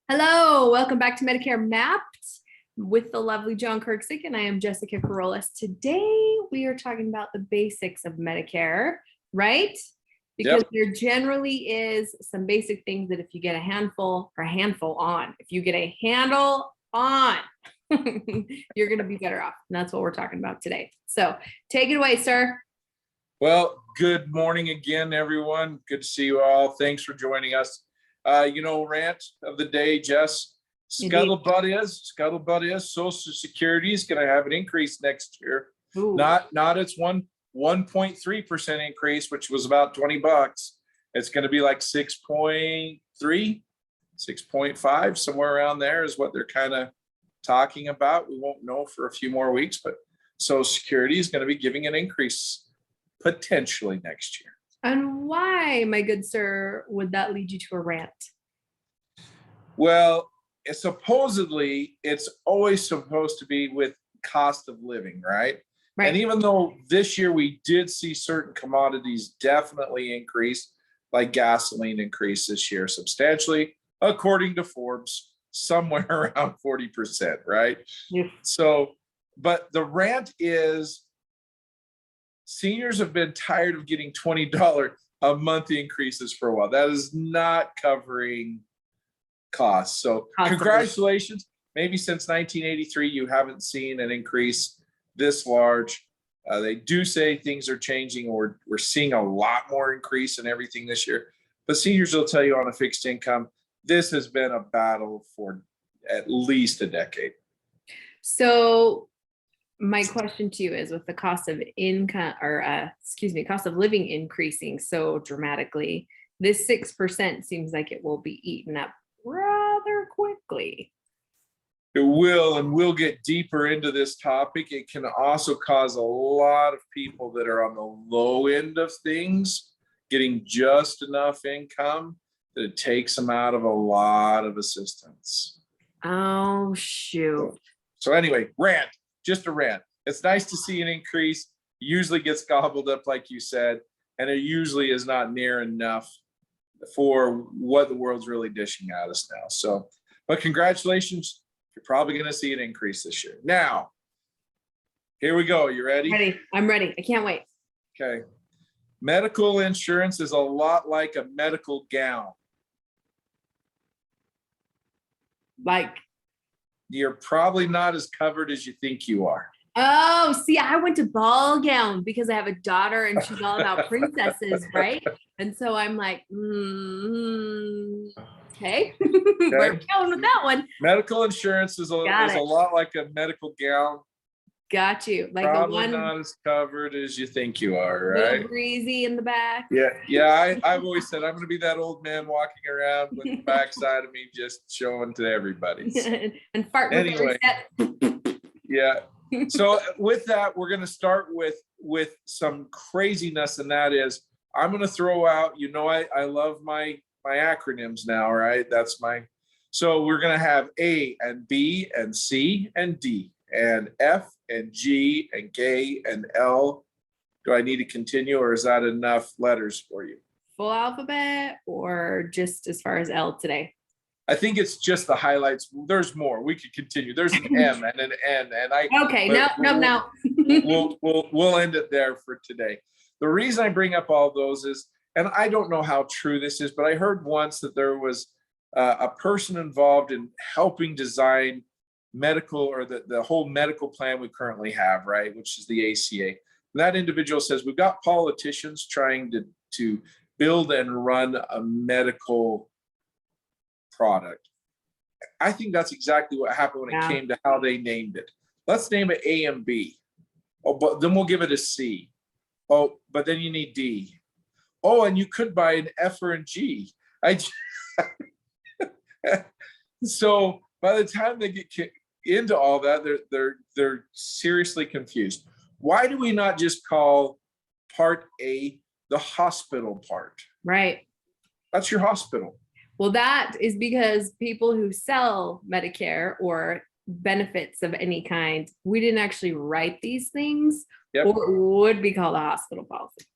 Hello, welcome back to Medicare Mapped with the lovely John Kirksick, and I am Jessica Carolus. Today, we are talking about the basics of Medicare, right? Because there generally is some basic things that if you get a handful if you get a handle on, you're going to be better off. And that's what we're talking about today. So take it away, sir. Well, good morning again, everyone. Good to see you all. Thanks for joining us. Rant of the day, Jess. Scuttlebutt is Social Security is going to have an increase next year. Ooh. Not its 1.3% increase, which was about $20. It's going to be like 6.3, 6.5, somewhere around there is what they're kind of talking about. We won't know for a few more weeks, but Social Security is going to be giving an increase potentially next year. And why, my good sir, would that lead you to a rant? Well, supposedly it's always supposed to be with cost of living, right? And even though this year we did see certain commodities definitely increase, like gasoline increased this year substantially, according to Forbes, somewhere around 40%, right? Yeah. So, but the rant is seniors have been tired of getting $20 a month increases for a while. That is not covering costs. So congratulations. Maybe since 1983, you haven't seen an increase this large. They do say things are changing, or we're seeing a lot more increase in everything this year. But seniors will tell you on a fixed income, this has been a battle for at least a decade. So my question to you is, with the cost of income cost of living increasing so dramatically, this 6% seems like it will be eaten up rather quickly. It will, and we'll get deeper into this topic. It can also cause a lot of people that are on the low end of things getting just enough income that it takes them out of a lot of assistance. Oh, shoot. So anyway, just a rant. It's nice to see an increase. Usually gets gobbled up, like you said, and it usually is not near enough for what the world's really dishing at us now. So, but congratulations. You're probably going to see an increase this year. Now, here we go. You ready? Ready. I'm ready. I can't wait. Okay. Medical insurance is a lot like a medical gown. Like, you're probably not as covered as you think you are. Oh, see, I went to ball gown because I have a daughter and she's all about princesses, right? And so I'm like, okay. Where are we going with that one? Medical insurance is a lot like a medical gown. Got you. Like probably the one not as covered as you think you are, right? Little breezy in the back. Yeah. I've always said I'm going to be that old man walking around with the backside of me just showing to everybody. And farting anyway. Yeah. So with that, we're going to start with some craziness, and that is, I'm going to throw out, I love my acronyms now, right? So we're going to have A and B and C and D and F and G and K and L. Do I need to continue, or is that enough letters for you? Full alphabet, or just as far as L today? I think it's just the highlights. There's more. We could continue. There's an M and an N, and I. Okay, no. We'll end it there for today. The reason I bring up all those is, and I don't know how true this is, but I heard once that there was a person involved in helping design medical, or the whole medical plan we currently have, right, which is the ACA. And that individual says, we've got politicians trying to build and run a medical product. I think that's exactly what happened when it came to how they named it. Let's name it A and B. Oh, but then we'll give it a C. Oh, but then you need D. Oh, and you could buy an F or a G. So by the time they get into all that, they're seriously confused. Why do we not just call Part A the hospital part? Right. That's your hospital. Well, that is because people who sell Medicare or benefits of any kind, we didn't actually write these things, or it would be called a hospital policy.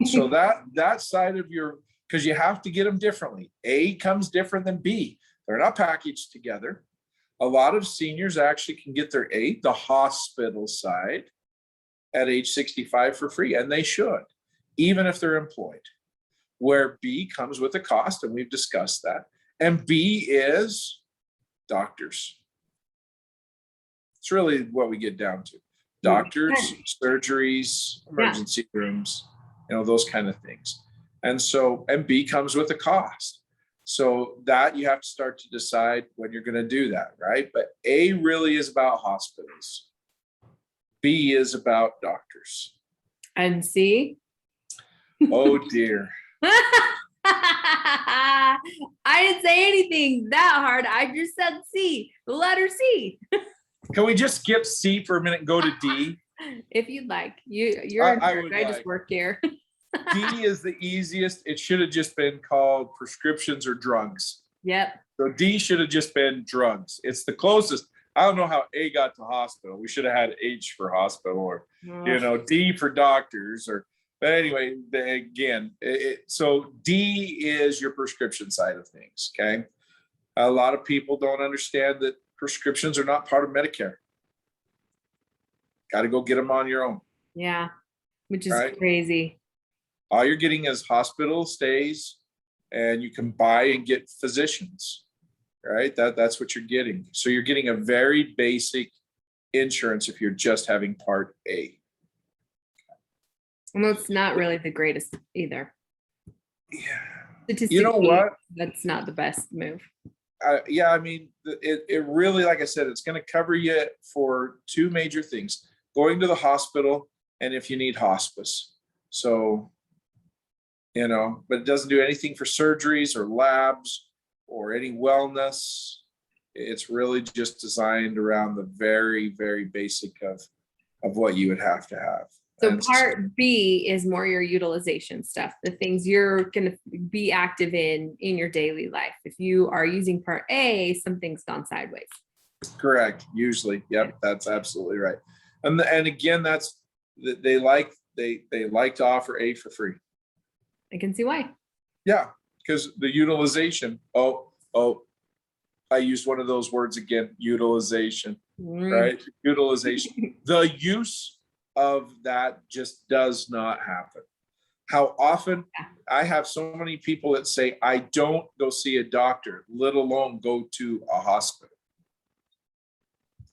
So that side of your, because you have to get them differently. A comes different than B. They're not packaged together. A lot of seniors actually can get their A, the hospital side, at age 65 for free, and they should, even if they're employed. Where B comes with a cost, and we've discussed that. And B is doctors. It's really what we get down to. Doctors, surgeries, emergency rooms, those kind of things. And B comes with a cost. So that you have to start to decide when you're going to do that, right? But A really is about hospitals. B is about doctors. And C? Oh dear. I didn't say anything that hard. I just said C, the letter C. Can we just skip C for a minute and go to D? If you'd like. You're I just work here. D is the easiest. It should have just been called prescriptions or drugs. Yep. So D should have just been drugs. It's the closest. I don't know how A got to hospital. We should have had H for hospital, or D for doctors, but anyway, again, so D is your prescription side of things. Okay. A lot of people don't understand that prescriptions are not part of Medicare. Got to go get them on your own. Yeah. Which is crazy. All you're getting is hospital stays, and you can buy and get physicians, right? That's what you're getting. So you're getting a very basic insurance if you're just having Part A. And it's not really the greatest either. Yeah. You know what? That's not the best move. Yeah, I mean, it really, like I said, it's going to cover you for two major things: going to the hospital, and if you need hospice. So, but it doesn't do anything for surgeries or labs or any wellness. It's really just designed around the very, very basic of what you would have to have. So Part B is more your utilization stuff, the things you're going to be active in your daily life. If you are using Part A, something's gone sideways. Correct. Usually. Yep. That's absolutely right. And again, that's, they like to offer A for free. I can see why. Yeah. Because the utilization. Oh, I used one of those words again, utilization, right? Utilization. The use of that just does not happen. How often I have so many people that say, I don't go see a doctor, let alone go to a hospital.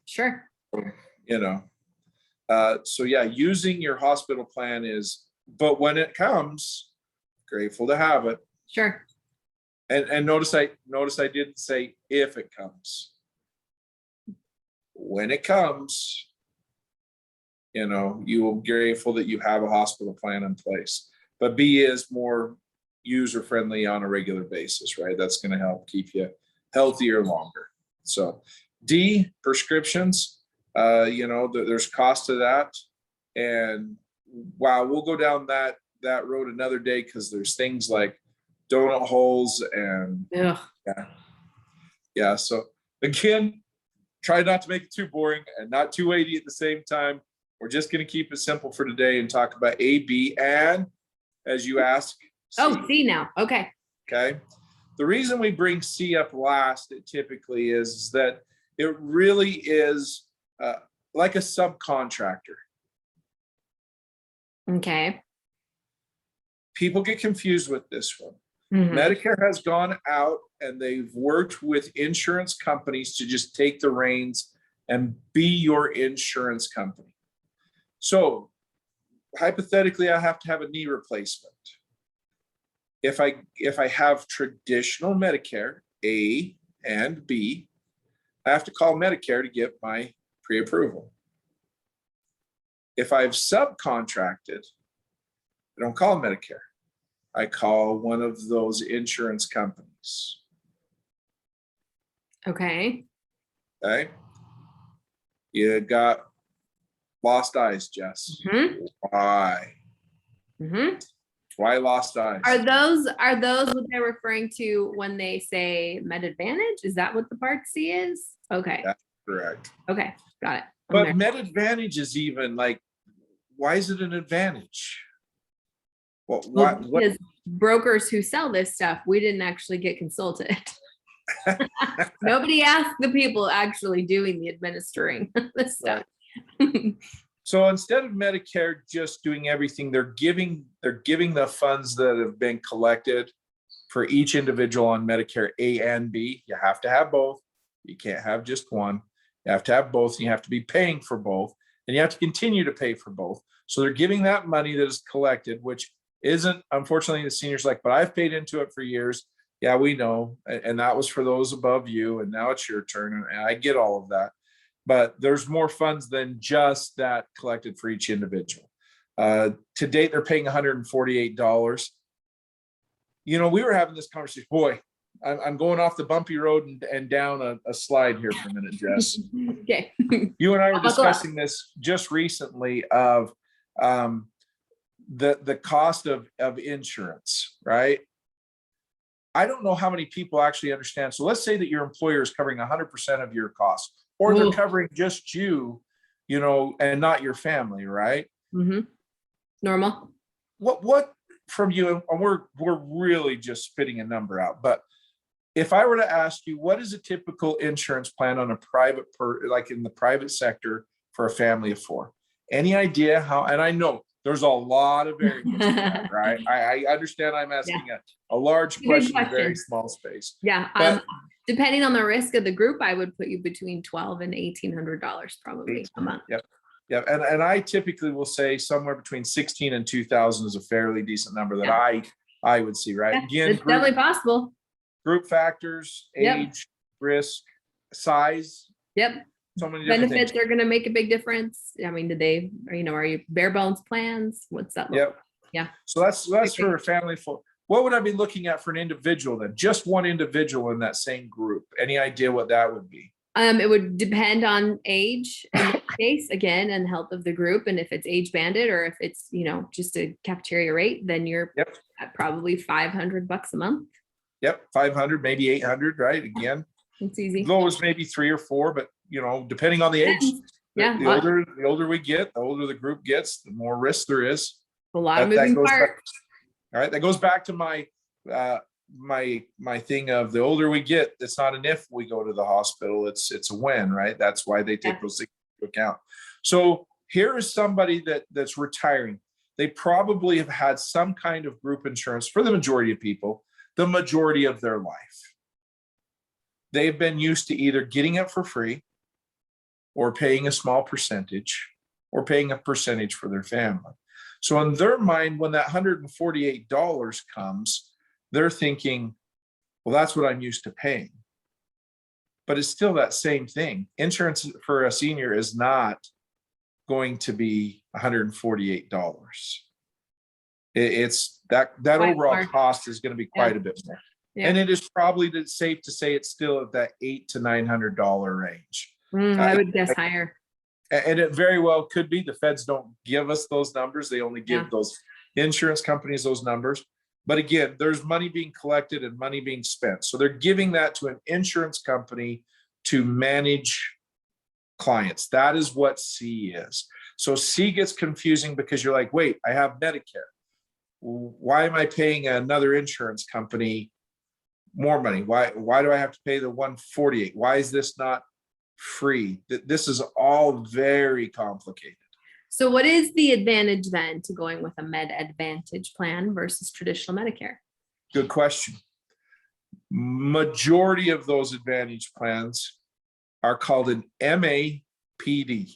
Sure. So yeah, using your hospital plan is, but when it comes, grateful to have it. Sure. And notice I didn't say if it comes. When it comes, you will be grateful that you have a hospital plan in place. But B is more user friendly on a regular basis, right? That's going to help keep you healthier longer. So D, prescriptions, there's cost to that. And wow, we'll go down that road another day, because there's things like donut holes and yeah. So again, try not to make it too boring and not too weighty at the same time. We're just going to keep it simple for today and talk about A, B, and as you ask, C. C now. Okay. Okay. The reason we bring C up last, it typically is that it really is like a subcontractor. Okay. People get confused with this one. Mm-hmm. Medicare has gone out and they've worked with insurance companies to just take the reins and be your insurance company. So hypothetically, I have to have a knee replacement. If I have traditional Medicare, A and B, I have to call Medicare to get my pre-approval. If I've subcontracted, I don't call Medicare. I call one of those insurance companies. Okay. Okay. You got lost eyes, Jess. Mm-hmm. Why? Mm-hmm. Why lost eyes? Are those what they're referring to when they say Med Advantage? Is that what the Part C is? Okay. That's correct. Okay. Got it. But Med Advantage is even like, why is it an advantage? Well, because brokers who sell this stuff, we didn't actually get consulted. Nobody asked the people actually doing the administering this stuff. So instead of Medicare just doing everything, they're giving the funds that have been collected for each individual on Medicare A and B. You have to have both. You can't have just one. You have to have both. And you have to be paying for both, and you have to continue to pay for both. So they're giving that money that is collected, which isn't, unfortunately, the seniors like, but I've paid into it for years. Yeah, we know. And that was for those above you. And now it's your turn. And I get all of that. But there's more funds than just that collected for each individual. To date, they're paying $148. We were having this conversation. Boy, I'm going off the bumpy road and down a slide here for a minute, Jess. Okay. You and I were discussing this just recently of the cost of insurance, right? I don't know how many people actually understand. So let's say that your employer is covering 100% of your costs, or they're covering just you, and not your family, right? Mm-hmm. Normal. What from you, and we're really just spitting a number out, but if I were to ask you, what is a typical insurance plan on a private like in the private sector for a family of four? Any idea how? And I know there's a lot of variables, right? I understand I'm asking a large question in a very small space. Yeah. But depending on the risk of the group, I would put you between $1,200 and $1,800 probably a month. Yep. Yeah, and I typically will say somewhere between 16 and 2,000 is a fairly decent number that I would see, right? Yeah, Again, it's definitely possible. Group factors, age, risk, size. Yep. So many different benefits things are going to make a big difference. I mean, are you bare bones plans? What's that? Yep. Yeah. So that's for a family. What would I be looking at for an individual then? Just one individual in that same group. Any idea what that would be? It would depend on age in this case, again, and health of the group. And if it's age banded or if it's, just a cafeteria rate, then you're at probably $500 a month. Yep. 500, maybe 800, right? Again, it's easy. Lowest maybe 3 or 4, but depending on the age, the older we get, the older the group gets, the more risk there is. A lot of moving parts. All right. That goes back to my my thing of the older we get, it's not an if we go to the hospital, it's a when, right? That's why they take those things into account. So here is somebody that's retiring. They probably have had some kind of group insurance for the majority of people, the majority of their life. They've been used to either getting it for free or paying a small percentage or paying a percentage for their family. So in their mind, when that $148 comes, they're thinking, well, that's what I'm used to paying. But it's still that same thing. Insurance for a senior is not going to be $148. It's that overall cost is going to be quite a bit more. Yeah. And it is probably safe to say it's still at that $800 to $900 range. I would guess higher. And it very well could be. The feds don't give us those numbers. They only give those insurance companies those numbers. But again, there's money being collected and money being spent. So they're giving that to an insurance company to manage clients. That is what C is. So C gets confusing because you're like, wait, I have Medicare. Why am I paying another insurance company more money? Why do I have to pay the $148? Why is this not free? This is all very complicated. So what is the advantage then to going with a Med Advantage plan versus traditional Medicare? Good question. Majority of those Advantage plans are called an MAPD.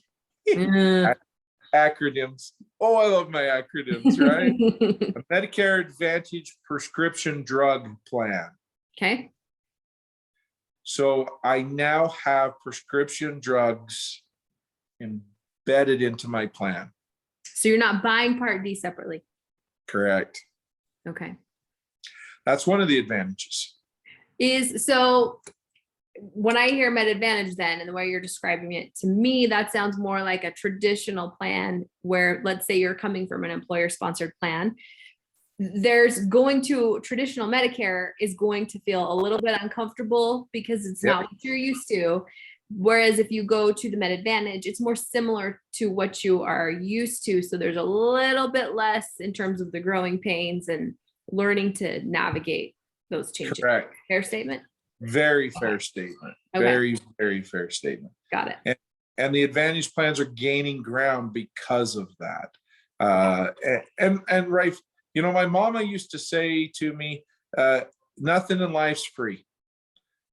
Acronyms. Oh, I love my acronyms, right? A Medicare Advantage prescription drug plan. Okay. So I now have prescription drugs embedded into my plan. So you're not buying Part D separately? Correct. Okay. That's one of the advantages. So when I hear Med Advantage then, and the way you're describing it, to me, that sounds more like a traditional plan where, let's say you're coming from an employer-sponsored plan. There's going to traditional Medicare is going to feel a little bit uncomfortable because it's not what you're used to. Whereas if you go to the Med Advantage, it's more similar to what you are used to. So there's a little bit less in terms of the growing pains and learning to navigate those changes. Correct. Fair statement? Very fair statement. Okay. Very, very fair statement. Got it. And the advantage plans are gaining ground because of that. And right, you know, my mama used to say to me, nothing in life's free.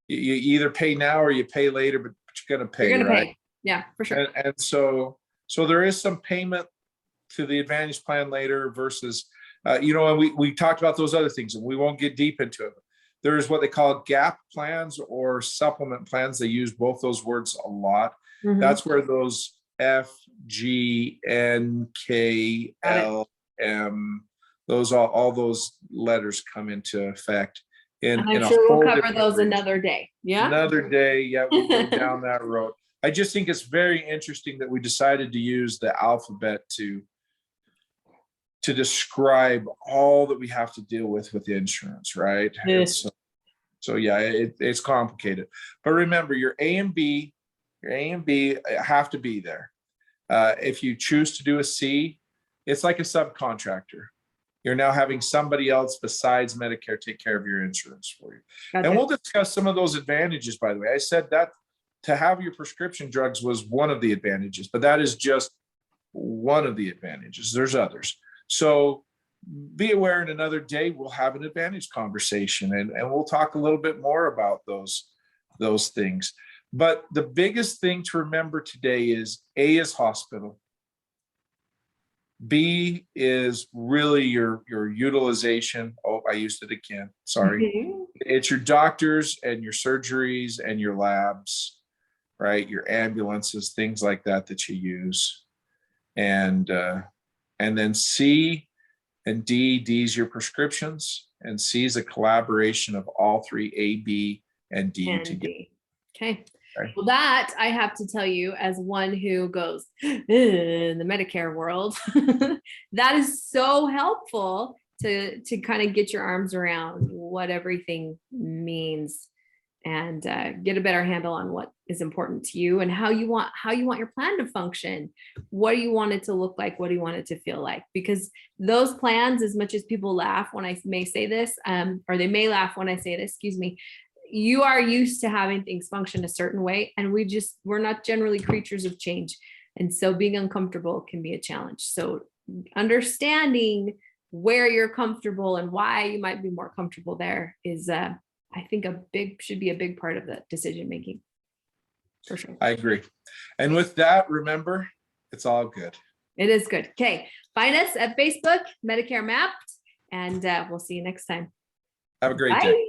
You either pay now or you pay later, but you're gonna pay. You're gonna right? pay. Yeah, for sure. And so there is some payment to the advantage plan later versus, you know, and we talked about those other things, and we won't get deep into it. There's what they call gap plans or supplement plans. They use both those words a lot. Mhm. That's where those F, G, N, K, L, M, those all those letters come into effect. And I'm In a sure we'll whole cover different those region. another day. Yeah. Another day, yeah, we'll go down that road. I just think it's very interesting that we decided to use the alphabet to describe all that we have to deal with insurance, right? Yes. So yeah, it's complicated. But remember, your A and B have to be there. If you choose to do a C, it's like a subcontractor. You're now having somebody else besides Medicare take care of your insurance for you. Gotcha. And we'll discuss some of those advantages, by the way. I said that to have your prescription drugs was one of the advantages, but that is just one of the advantages. There's others. So be aware, in another day, we'll have an advantage conversation, and we'll talk a little bit more about those things. But the biggest thing to remember today is A is hospital. B is really your utilization. Oh, I used it again. Sorry. Mhm. It's your doctors and your surgeries and your labs, right? Your ambulances, things like that you use. And then C and D is your prescriptions, and C is a collaboration of all three, A, B, and D And together. D. Okay. Okay. Well, that I have to tell you, as one who goes in the Medicare world, that is so helpful to kind of get your arms around what everything means and get a better handle on what is important to you and how you want your plan to function. What do you want it to look like? What do you want it to feel like? Because those plans, as much as people laugh when I may say this, or they may laugh when I say this, excuse me, you are used to having things function a certain way, and we're not generally creatures of change. And so being uncomfortable can be a challenge. So understanding where you're comfortable and why you might be more comfortable there is, I think should be a big part of the decision making. For sure. I agree. And with that, remember, it's all good. It is good. Okay. Find us at Facebook, Medicare Mapped, and we'll see you next time. Have a great Bye. day.